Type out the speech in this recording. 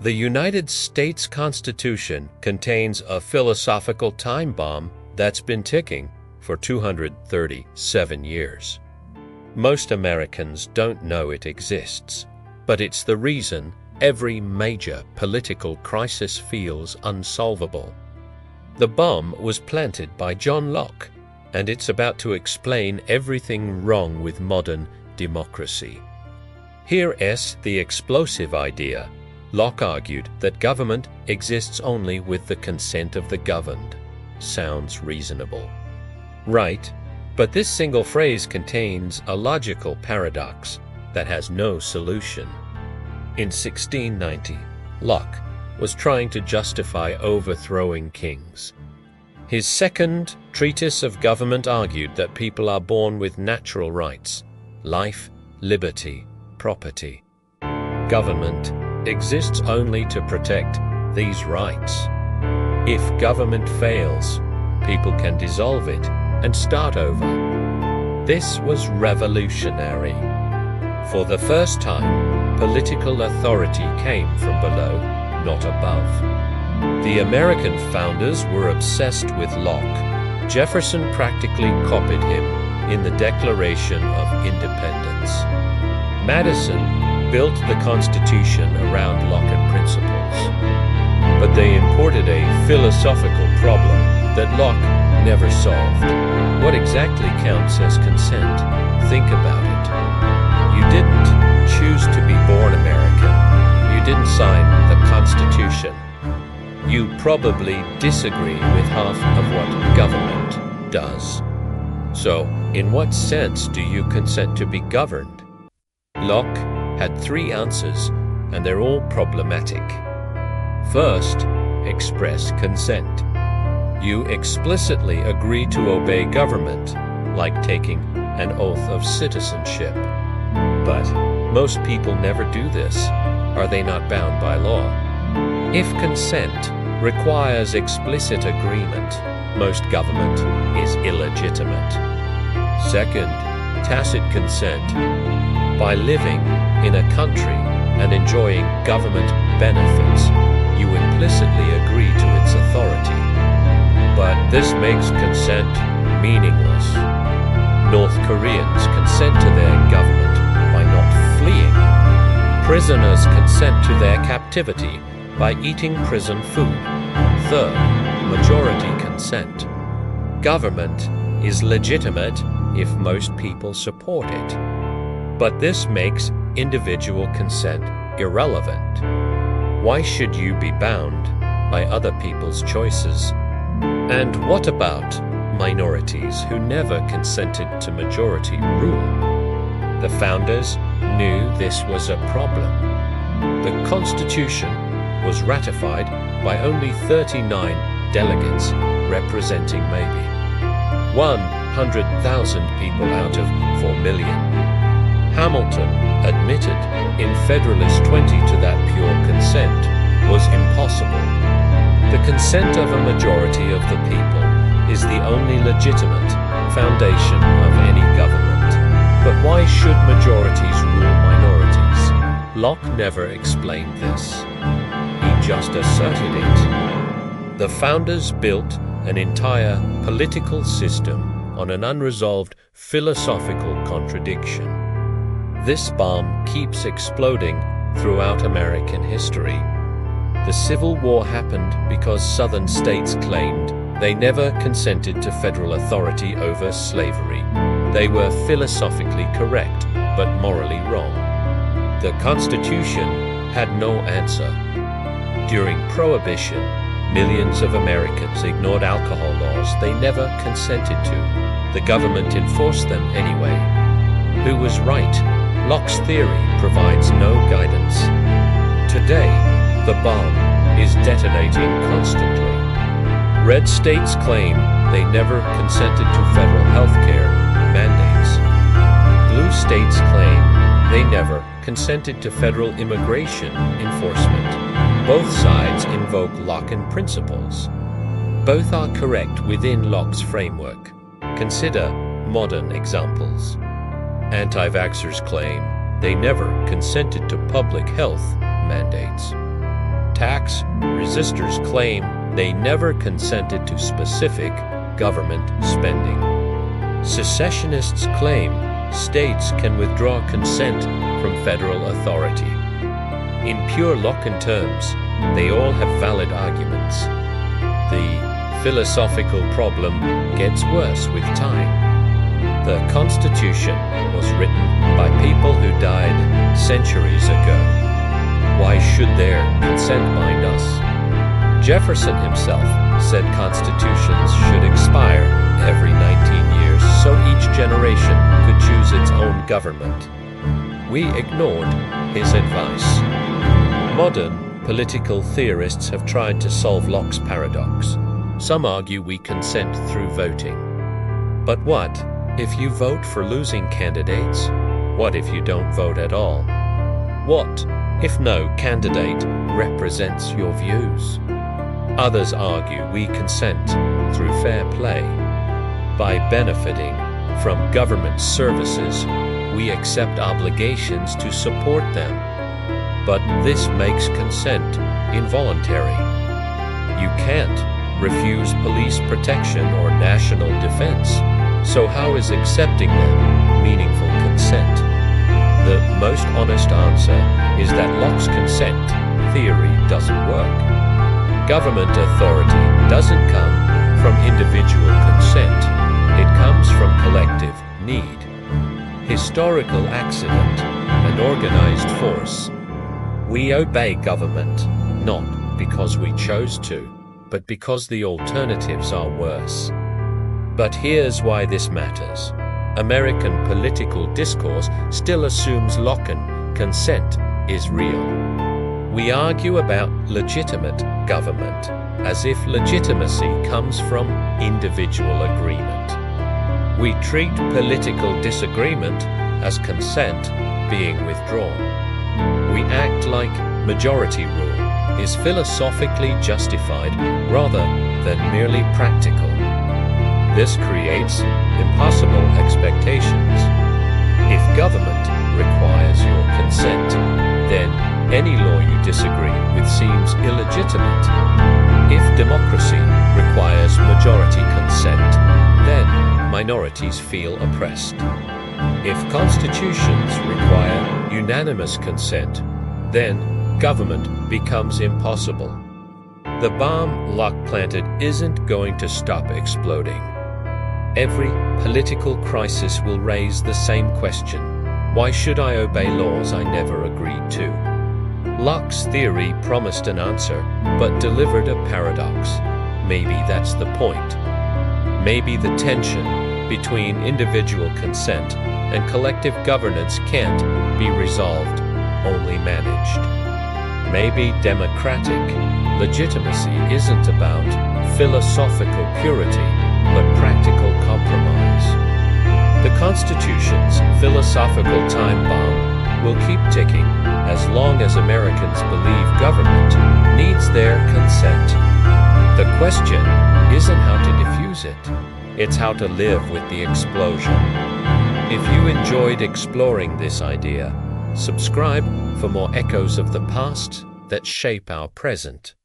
The United States Constitution contains a philosophical time bomb that's been ticking for 237 years. Most Americans don't know it exists, but it's the reason every major political crisis feels unsolvable. The bomb was planted by John Locke, and it's about to explain everything wrong with modern democracy. Here is the explosive idea. Locke argued that government exists only with the consent of the governed. Sounds reasonable. Right, but this single phrase contains a logical paradox that has no solution. In 1690, Locke was trying to justify overthrowing kings. His second treatise of government argued that people are born with natural rights: life, liberty, property. Government exists only to protect these rights. If government fails, people can dissolve it and start over. This was revolutionary. For the first time, political authority came from below, not above. The American founders were obsessed with Locke. Jefferson practically copied him in the Declaration of Independence. Madison built the Constitution around Lockean principles. But they imported a philosophical problem that Locke never solved. What exactly counts as consent? Think about it. You didn't choose to be born American. You didn't sign the Constitution. You probably disagree with half of what government does. So, in what sense do you consent to be governed? Locke had 3 answers, and they're all problematic. First, express consent. You explicitly agree to obey government, like taking an oath of citizenship. But most people never do this. Are they not bound by law? If consent requires explicit agreement, most government is illegitimate. Second, tacit consent. By living in a country and enjoying government benefits, you implicitly agree to its authority. But this makes consent meaningless. North Koreans consent to their government by not fleeing. Prisoners consent to their captivity by eating prison food. Third, majority consent. Government is legitimate if most people support it. But this makes individual consent irrelevant. Why should you be bound by other people's choices? And what about minorities who never consented to majority rule? The founders knew this was a problem. The Constitution was ratified by only 39 delegates, representing maybe 100,000 people out of 4 million. Hamilton admitted in Federalist 20 to that pure consent was impossible. The consent of a majority of the people is the only legitimate foundation of any government. But why should majorities rule minorities? Locke never explained this. He just asserted it. The founders built an entire political system on an unresolved philosophical contradiction. This bomb keeps exploding throughout American history. The Civil War happened because Southern states claimed they never consented to federal authority over slavery. They were philosophically correct, but morally wrong. The Constitution had no answer. During Prohibition, millions of Americans ignored alcohol laws they never consented to. The government enforced them anyway. Who was right? Locke's theory provides no guidance. Today, the bomb is detonating constantly. Red states claim they never consented to federal health care mandates. Blue states claim they never consented to federal immigration enforcement. Both sides invoke Lockean principles. Both are correct within Locke's framework. Consider modern examples. Anti-vaxxers claim they never consented to public health mandates. tax resistors claim they never consented to specific government spending. Secessionists claim states can withdraw consent from federal authority. In pure Lockean terms, they all have valid arguments. The philosophical problem gets worse with time. The Constitution was written by people who died centuries ago. Why should their consent bind us? Jefferson himself said constitutions should expire every 19 years so each generation could choose its own government. We ignored his advice. Modern political theorists have tried to solve Locke's paradox. Some argue we consent through voting. But what if you vote for losing candidates? What if you don't vote at all? What if no candidate represents your views? Others argue we consent through fair play. By benefiting from government services, we accept obligations to support them. But this makes consent involuntary. You can't refuse police protection or national defense. So how is accepting them meaningful consent? The most honest answer is that Locke's consent theory doesn't work. Government authority doesn't come from individual consent. It comes from collective need. Historical accident and organized force. We obey government, not because we chose to, but because the alternatives are worse. But here's why this matters. American political discourse still assumes Lockean consent is real. We argue about legitimate government as if legitimacy comes from individual agreement. We treat political disagreement as consent being withdrawn. We act like majority rule is philosophically justified rather than merely practical. This creates impossible expectations. If government requires your consent, then any law you disagree with seems illegitimate. If democracy requires majority consent, then minorities feel oppressed. If constitutions require unanimous consent, then government becomes impossible. The bomb Locke planted isn't going to stop exploding. Every political crisis will raise the same question. Why should I obey laws I never agreed to? Locke's theory promised an answer, but delivered a paradox. Maybe that's the point. Maybe the tension between individual consent and collective governance can't be resolved, only managed. Maybe democratic legitimacy isn't about philosophical purity, but practical compromise. The Constitution's philosophical time bomb will keep ticking as long as Americans believe government needs their consent. The question isn't how to defuse it, it's how to live with the explosion. If you enjoyed exploring this idea, subscribe for more echoes of the past that shape our present.